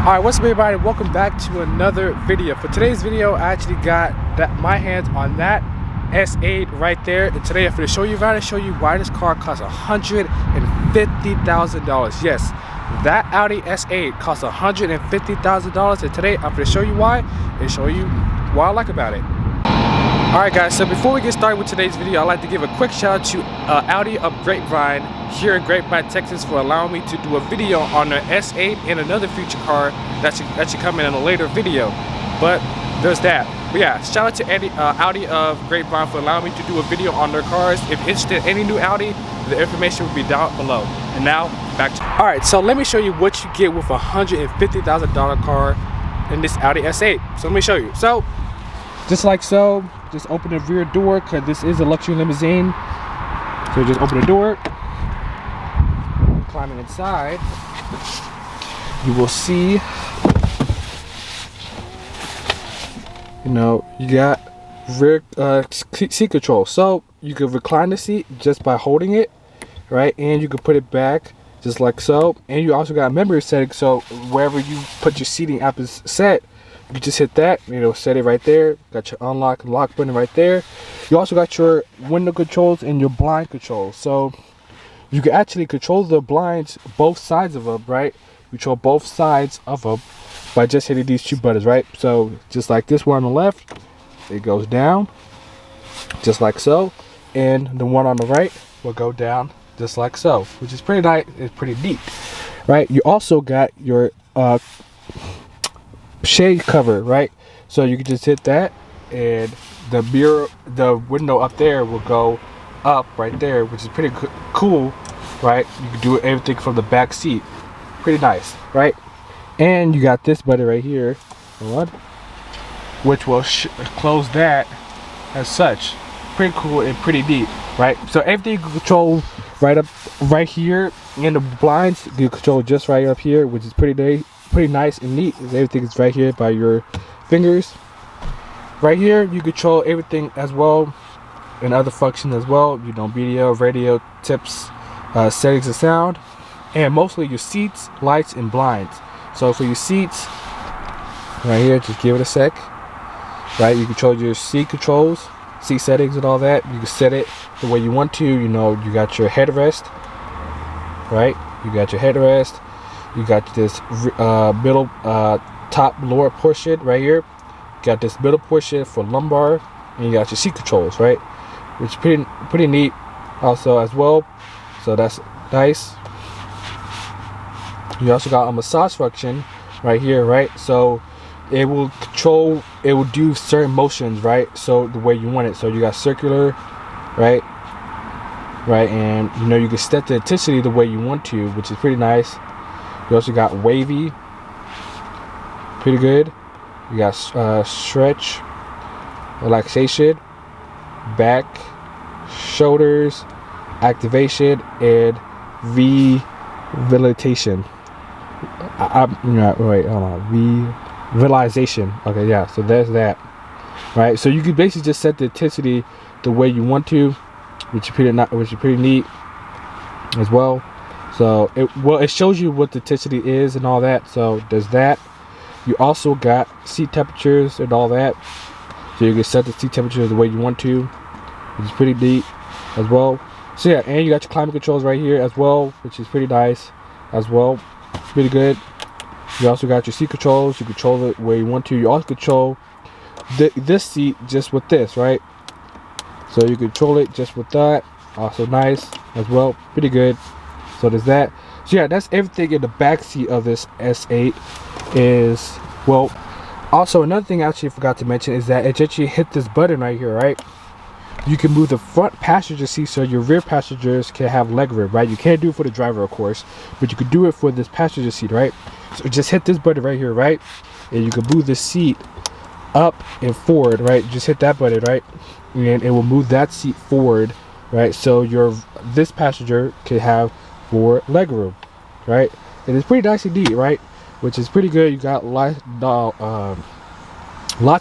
Alright, what's up everybody? Welcome back to another video. For today's video, I actually got my hands on that S8 right there. And today I'm going to show you around and show you why this car costs $150,000. Yes, that Audi S8 costs $150,000. And today I'm going to show you why and show you what I like about it. Alright guys, so before we get started with today's video, I'd like to give a quick shout out to Audi of Grapevine here in Grapevine, Texas, for allowing me to do a video on their S8 and another future car that should come in a later video. But there's that. But yeah, shout out to Audi of Grapevine for allowing me to do a video on their cars. If you're interested in any new Audi, the information will be down below. And now, back to Alright, so let me show you what you get with a $150,000 car in this Audi S8. So let me show you. So, just like so, just open the rear door because this is a luxury limousine. So just open the door, climbing inside, you will see, you got rear seat control. So you can recline the seat just by holding it, right? And you can put it back just like so. And you also got memory setting, so wherever you put your seating app is set, you just hit that, set it right there. Got your unlock and lock button right there. You also got your window controls and your blind controls. So you can actually control the blinds, both sides of them, right? Control both sides of them by just hitting these two buttons, right? So just like this one on the left, it goes down, just like so. And the one on the right will go down just like so, which is pretty nice. It's pretty neat, right? You also got your shade cover, right? So you can just hit that and the mirror, the window up there will go up right there, which is pretty cool, right? You can do everything from the back seat. Pretty nice, right? And you got this button right here, which will close that as such. Pretty cool and pretty neat, right? So everything you can control right here, and the blinds you control just right up here, which is pretty nice and neat. Everything is right here by your fingers. Right here you control everything as well, and other functions as well, video, radio, tips, settings of sound, and mostly your seats, lights, and blinds. So for your seats right here, just give it a sec, right? You control your seat controls, seat settings and all that. You can set it the way you want to. You got your headrest, right? You got your headrest. You got this middle top lower portion right here. You got this middle portion for lumbar, and you got your seat controls, right? Which is pretty neat also as well. So that's nice. You also got a massage function right here, right? So it will do certain motions, right? So the way you want it. So you got circular, right? And you can set the intensity the way you want to, which is pretty nice. You also got wavy, pretty good. You got stretch, relaxation, back, shoulders, activation, and rehabilitation. Revitalization. Okay, yeah. So there's that, right? So you can basically just set the intensity the way you want to, which is pretty neat as well. So it shows you what the intensity is and all that. So there's that. You also got seat temperatures and all that. So you can set the seat temperature the way you want to, which is pretty neat as well. So yeah, and you got your climate controls right here as well, which is pretty nice as well. Pretty good. You also got your seat controls. You control it where you want to. You also control this seat just with this, right? So you control it just with that. Also nice as well. Pretty good. So there's that. So yeah, that's everything in the back seat of this S8 is, well, also another thing I actually forgot to mention is that it actually hit this button right here, right? You can move the front passenger seat so your rear passengers can have leg room, right? You can't do it for the driver, of course, but you can do it for this passenger seat, right? So just hit this button right here, right? And you can move the seat up and forward, right? Just hit that button, right? And it will move that seat forward, right? So this passenger can have more leg room, right? And it's pretty nice and neat, right? Which is pretty good. You got lots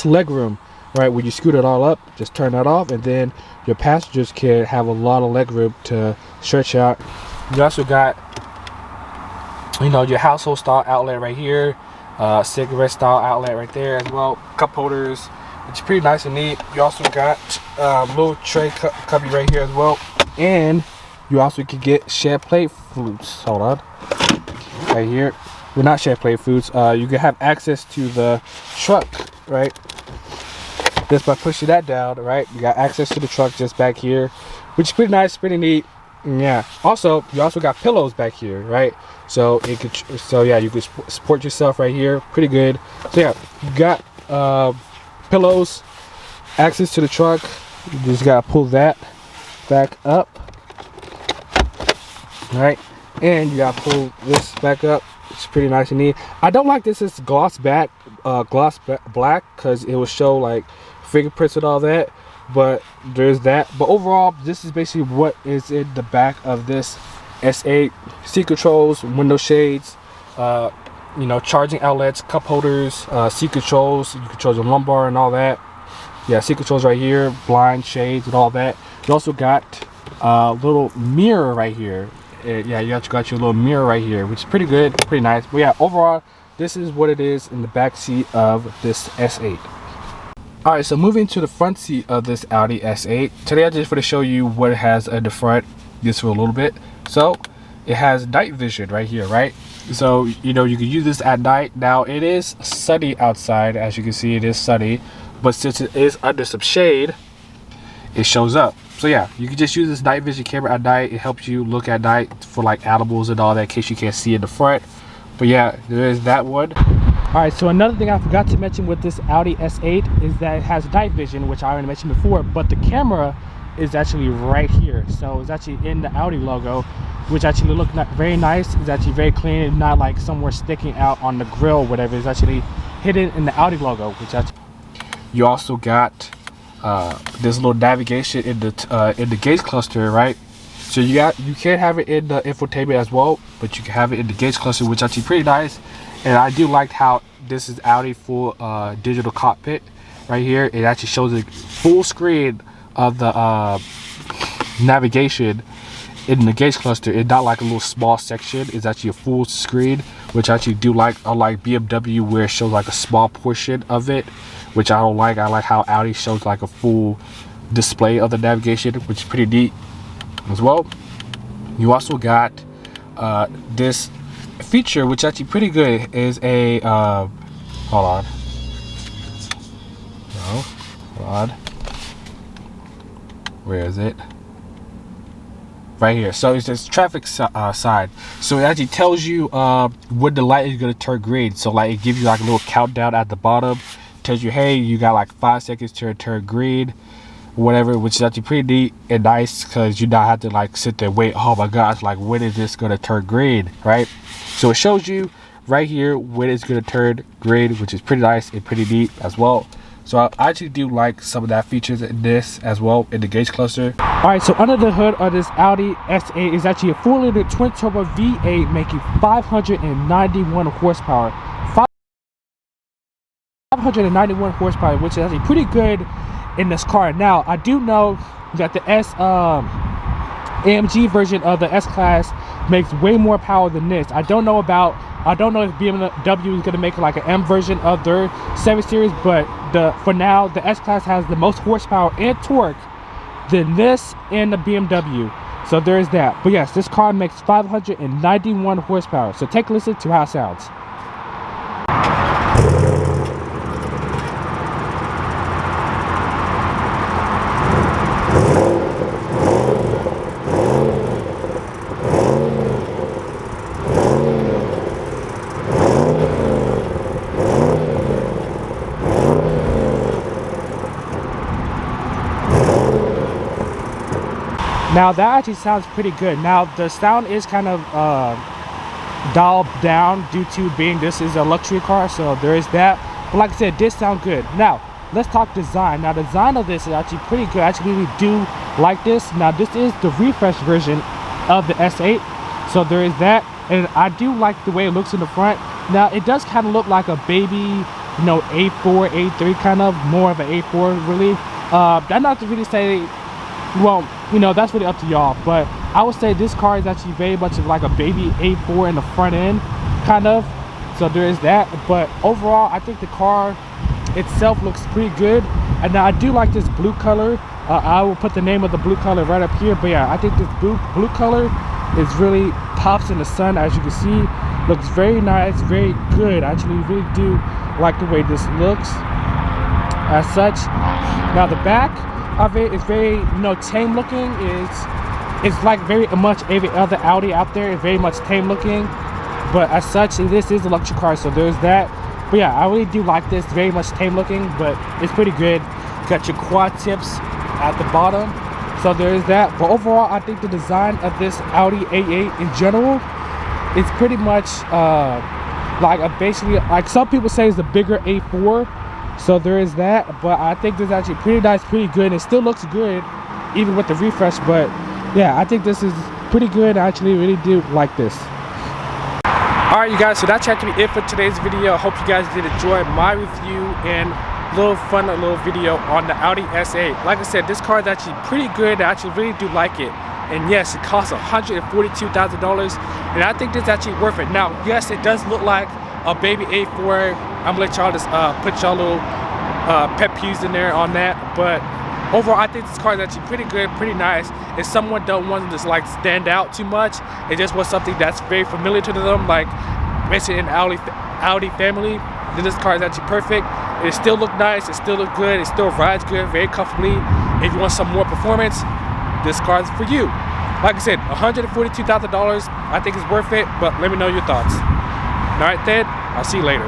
of leg room, right? When you scoot it all up, just turn that off, and then your passengers can have a lot of leg room to stretch out. You also got, your household style outlet right here. cigarette style outlet right there as well. Cup holders, which is pretty nice and neat. You also got little tray cubby right here as well, and you also can get shed plate flutes. Hold on, right here. Well, not shed plate flutes. You can have access to the truck, right? Just by pushing that down, right? You got access to the truck just back here, which is pretty nice, pretty neat. Yeah. Also, you also got pillows back here, right? So it could, so yeah, you could support yourself right here, pretty good. So yeah, you got pillows, access to the truck. You just gotta pull that back up, right? And you gotta pull this back up. It's pretty nice and neat. I don't like this. It's gloss black, because it will show like fingerprints and all that. But there's that. But overall, this is basically what is in the back of this S8. Seat controls, window shades, you know, charging outlets, cup holders, seat controls. You control your lumbar and all that. Yeah, seat controls right here, blind shades and all that. You also got a little mirror right here. Yeah, you actually got your little mirror right here, which is pretty good, pretty nice. But yeah, overall, this is what it is in the back seat of this S8. All right, so moving to the front seat of this Audi S8. Today I just want to show you what it has at the front, just for a little bit. So it has night vision right here, right? So, you know, you can use this at night. Now it is sunny outside, as you can see, it is sunny, but since it is under some shade, it shows up. So yeah, you can just use this night vision camera at night. It helps you look at night for like animals and all that, in case you can't see in the front. But yeah, there is that one. All right, so another thing I forgot to mention with this Audi S8 is that it has night vision, which I already mentioned before, but the camera is actually right here. So it's actually in the Audi logo, which actually looks very nice. It's actually very clean. It's not like somewhere sticking out on the grill or whatever. It's actually hidden in the Audi logo, which actually... You also got this little navigation in the gauge cluster, right? So you can have it in the infotainment as well, but you can have it in the gauge cluster, which is actually pretty nice. And I do like how this is Audi full digital cockpit right here. It actually shows a full screen of the navigation in the gauge cluster. It's not like a little small section. It's actually a full screen, which I actually do like. Unlike BMW, where it shows like a small portion of it, which I don't like. I like how Audi shows like a full display of the navigation, which is pretty neat as well. You also got this feature, which is actually pretty good, is a hold on, no, hold on, where is it? Right here. So it's this traffic side. So it actually tells you when the light is going to turn green. So like it gives you like a little countdown at the bottom, tells you, hey, you got like 5 seconds to turn green, whatever, which is actually pretty neat and nice, because you don't have to like sit there and wait, oh my gosh, like when is this going to turn green, right? So it shows you right here when it's going to turn green, which is pretty nice and pretty neat as well. So I actually do like some of that features in this as well, in the gauge cluster. All right, so under the hood of this Audi S8 is actually a 4-liter twin turbo V8 making 591 horsepower. 591 horsepower, which is actually pretty good in this car. Now I do know that the AMG version of the S-Class makes way more power than this. I don't know if BMW is going to make like an M version of their 7 Series, but for now the S-Class has the most horsepower and torque than this and the BMW. So there is that. But yes, this car makes 591 horsepower. So take a listen to how it sounds. Now that actually sounds pretty good. Now the sound is kind of dialed down due to being this is a luxury car, so there is that. But like I said, it did sound good. Now let's talk design. Now the design of this is actually pretty good. I actually really do like this. Now this is the refresh version of the S8, so there is that. And I do like the way it looks in the front. Now it does kind of look like a baby, you know, A4, A3 kind of, more of an A4 really. I'm not to really say, well, you know, that's really up to y'all, but I would say this car is actually very much like a baby A4 in the front end, kind of. So there is that. But overall, I think the car itself looks pretty good. And now I do like this blue color. I will put the name of the blue color right up here. But yeah, I think this blue color is really pops in the sun. As you can see, looks very nice, very good. I actually really do like the way this looks as such. Now the back of it is very, you know, tame looking. It's like very much every other Audi out there. It's very much tame looking, but as such, this is a luxury car, so there's that. But yeah, I really do like this. Very much tame looking, but it's pretty good. Got your quad tips at the bottom, so there's that. But overall, I think the design of this Audi A8 in general is pretty much like basically, like some people say, is the bigger A4. So there is that. But I think this is actually pretty nice, pretty good, and it still looks good even with the refresh. But yeah, I think this is pretty good. I actually really do like this. Alright, you guys, so that's actually it for today's video. I hope you guys did enjoy my review and little fun little video on the Audi S8. Like I said, this car is actually pretty good. I actually really do like it. And yes, it costs $142,000, and I think this is actually worth it. Now, yes, it does look like a baby A4. I'm gonna let y'all just put y'all little pet peeves in there on that. But overall, I think this car is actually pretty good, pretty nice. If someone don't want to just like stand out too much, it just was something that's very familiar to them, like basically an Audi family, then this car is actually perfect. It still look nice, it still look good, it still rides good, very comfortably. If you want some more performance, this car is for you. Like I said, $142,000, I think it's worth it, but let me know your thoughts. All right then, I'll see you later.